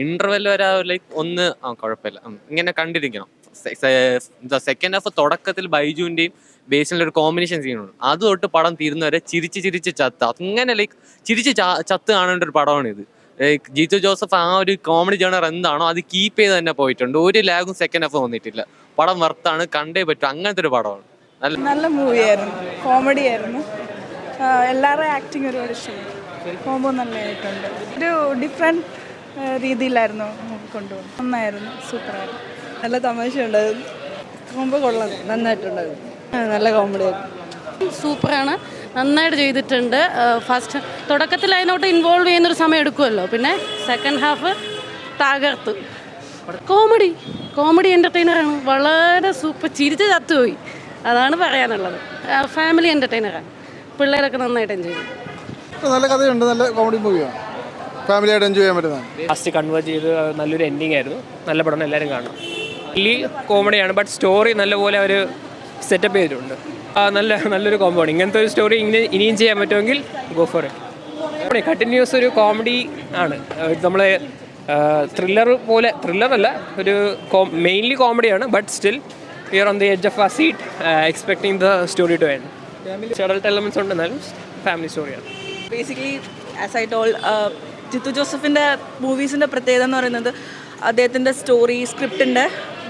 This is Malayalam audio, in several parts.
ഇന്റർവെൽ വരെ ലൈക്ക് ഒന്ന് കുഴപ്പമില്ല, ഇങ്ങനെ കണ്ടിരിക്കണം. എന്താ സെക്കൻഡ് ഹാഫ് തുടക്കത്തിൽ ബൈജുവിന്റെയും ബേസിലെ ഒരു കോമ്പിനേഷൻ സീനുണ്ട്, അത് തൊട്ട് പടം തീരുന്നവരെ ചിരിച്ച് ചിരിച്ച് ചത്ത്, അങ്ങനെ ലൈക്ക് ചിരിച്ച് ചത്ത് കാണേണ്ട ഒരു പടമാണ് ഇത്. ലൈക്ക് ജിത്തു ജോസഫ് ആ ഒരു കോമഡി ജേണർ എന്താണോ അത് കീപ്പ് ചെയ്ത് തന്നെ പോയിട്ടുണ്ട്. ഒരു ലാഗും സെക്കൻഡ് ഹാഫ് വന്നിട്ടില്ല. പടം വർത്താണ്, കണ്ടേ പറ്റും, അങ്ങനത്തെ ഒരു പടമാണ്. നല്ല മൂവിയായിരുന്നു, കോമഡി ആയിരുന്നു. എല്ലാവരുടെയും ആക്ടിങ് ഒരുപാട് ഇഷ്ടപ്പെട്ടു. കോമ്പോ നല്ലതായിട്ടുണ്ട്. ഒരു ഡിഫറെൻറ്റ് രീതിയിലായിരുന്നു കൊണ്ടുപോകുന്നത്. നന്നായിരുന്നു, സൂപ്പറായിരുന്നു. നല്ല തമാശ ഉണ്ടായിരുന്നു. കോമ്പോ കൊള്ളാം, നന്നായിട്ടുണ്ടായിരുന്നു. നല്ല കോമഡി ആയിരുന്നു. സൂപ്പറാണ്, നന്നായിട്ട് ചെയ്തിട്ടുണ്ട്. ഫസ്റ്റ് തുടക്കത്തിൽ അതിനോട്ട് ഇൻവോൾവ് ചെയ്യുന്നൊരു സമയം എടുക്കുമല്ലോ, പിന്നെ സെക്കൻഡ് ഹാഫ് തകർത്ത്. കോമഡി എൻ്റർടൈനറാണ്, വളരെ സൂപ്പർ. ചിരിച്ച് ചത്തുപോയി, അതാണ് പറയാനുള്ളത്. ഫാമിലി എൻ്റർടൈനറാണ്, പിള്ളേരൊക്കെ നന്നായിട്ട് എൻജോയ് ചെയ്തു. നല്ല കഥയുണ്ട്, നല്ല കോമഡി മൂവിയാണ്, ഫാമിലിയായിട്ട് എൻജോയ് ചെയ്യാൻ പറ്റുന്നതാണ്. ലാസ്റ്റ് കൺവേർട്ട് ചെയ്ത് നല്ലൊരു എൻഡിങ് ആയിരുന്നു. നല്ല പടം, എല്ലാവരും കാണണം. വലിയ കോമഡിയാണ്, ബട്ട് സ്റ്റോറി നല്ലപോലെ അവർ സെറ്റപ്പ് ചെയ്തിട്ടുണ്ട്. നല്ലൊരു കോമ്പൗണ്ട്. ഇങ്ങനത്തെ ഒരു സ്റ്റോറി ഇനിയും ചെയ്യാൻ പറ്റുമെങ്കിൽ ഗോ ഫോർ ഇറ്റ്. കണ്ടിന്യൂസ് ഒരു കോമഡി ആണ്. നമ്മളെ ത്രില്ലറല്ല, ഒരു മെയിൻലി കോമഡിയാണ്, but still we are on the edge of a seat expecting the story to end. Adult elements ഉണ്ട്, എന്നാലും ഫാമിലി സ്റ്റോറിയാണ്. Basically as I told, Jeethu ജോസഫിൻ്റെ മൂവീസിൻ്റെ പ്രത്യേകത എന്ന് പറയുന്നത് അദ്ദേഹത്തിൻ്റെ സ്റ്റോറി സ്ക്രിപ്റ്റിൻ്റെ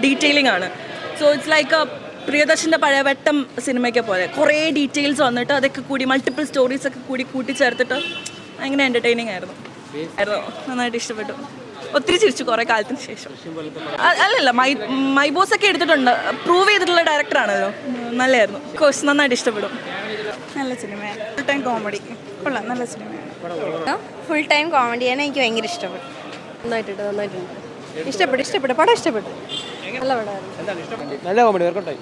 ഡീറ്റെയിലിംഗ് ആണ്. സോ ഇറ്റ്സ് ലൈക്ക് പ്രിയദർശൻ്റെ പഴയവട്ടം സിനിമയ്ക്ക് പോലെ കുറേ ഡീറ്റെയിൽസ് വന്നിട്ട് അതൊക്കെ കൂടി മൾട്ടിപ്പിൾ സ്റ്റോറീസൊക്കെ കൂടി കൂട്ടിച്ചേർത്തിട്ട് ഭയങ്കര എൻ്റർടൈനിങ് ആയിരുന്നു. നന്നായിട്ട് ഇഷ്ടപ്പെട്ടു. ഒത്തിരി ചിരിച്ചു കുറേ കാലത്തിന് ശേഷം. അല്ലല്ല, മൈബോസ് ഒക്കെ എടുത്തിട്ടുണ്ട്, പ്രൂവ് ചെയ്തിട്ടുള്ള ഡയറക്ടറാണല്ലോ. നല്ലതായിരുന്നു, കോഴ്സ് നന്നായിട്ട് ഇഷ്ടപ്പെടും. നല്ല സിനിമയാണ്, ഫുൾ ടൈം കോമഡി കൊള്ളാം, നല്ല സിനിമയാണ്. ഫുൾ ടൈം കോമഡിയാണ്, എനിക്ക് ഭയങ്കര ഇഷ്ടപ്പെട്ടു. നന്നായിട്ടുണ്ട്, ഇഷ്ടപ്പെട്ടു, പടം ഇഷ്ടപ്പെട്ടു. നല്ല പടമായിരുന്നു, നല്ല കോമഡി വർക്കൗട്ടായി.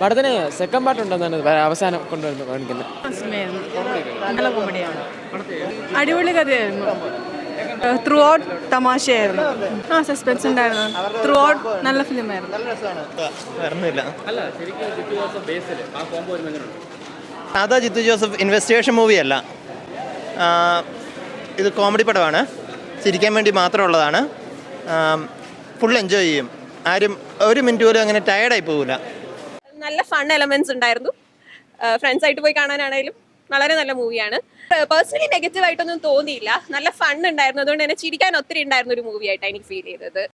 പടത്തിന് സെക്കൻഡ് പാർട്ട് ഉണ്ടെന്നാണ് അവസാനം കൊണ്ടുവരുന്നത് കാണിക്കുന്നത്. നല്ല കോമഡിയാണ്, അടിപൊളി കഥയായിരുന്നു. ത്രൂ ഔട്ട് തമാശയായിരുന്നു. സസ്പെൻസ് ഉണ്ടായിരുന്നു. ത്രൂ ഔട്ട് നല്ല ഫിലിമായിരുന്നു. സാധാ ജിത്തു ജോസഫ് ഇൻവെസ്റ്റിഗേഷൻ മൂവിയല്ല, ഇത് കോമഡി പടമാണ്. ചിരിക്കാൻ വേണ്ടി മാത്രമുള്ളതാണ്. ഫുൾ എൻജോയ് ചെയ്യും, ആരും ഒരു മിനിറ്റ് പോലും അങ്ങനെ ടയർഡായി പോകില്ല. നല്ല ഫൺ എലമെന്റ്സ് ഉണ്ടായിരുന്നു. ഫ്രണ്ട്സ് ആയിട്ട് പോയി കാണാനാണെങ്കിലും വളരെ നല്ല മൂവിയാണ്. പേഴ്സണലി നെഗറ്റീവ് ആയിട്ടൊന്നും തോന്നിയില്ല, നല്ല ഫൺ ഉണ്ടായിരുന്നു. അതുകൊണ്ട് തന്നെ ചിരിക്കാൻ ഒത്തിരി ഉണ്ടായിരുന്ന ഒരു മൂവി ആയിട്ടാണ് എനിക്ക് ഫീൽ ചെയ്തത്.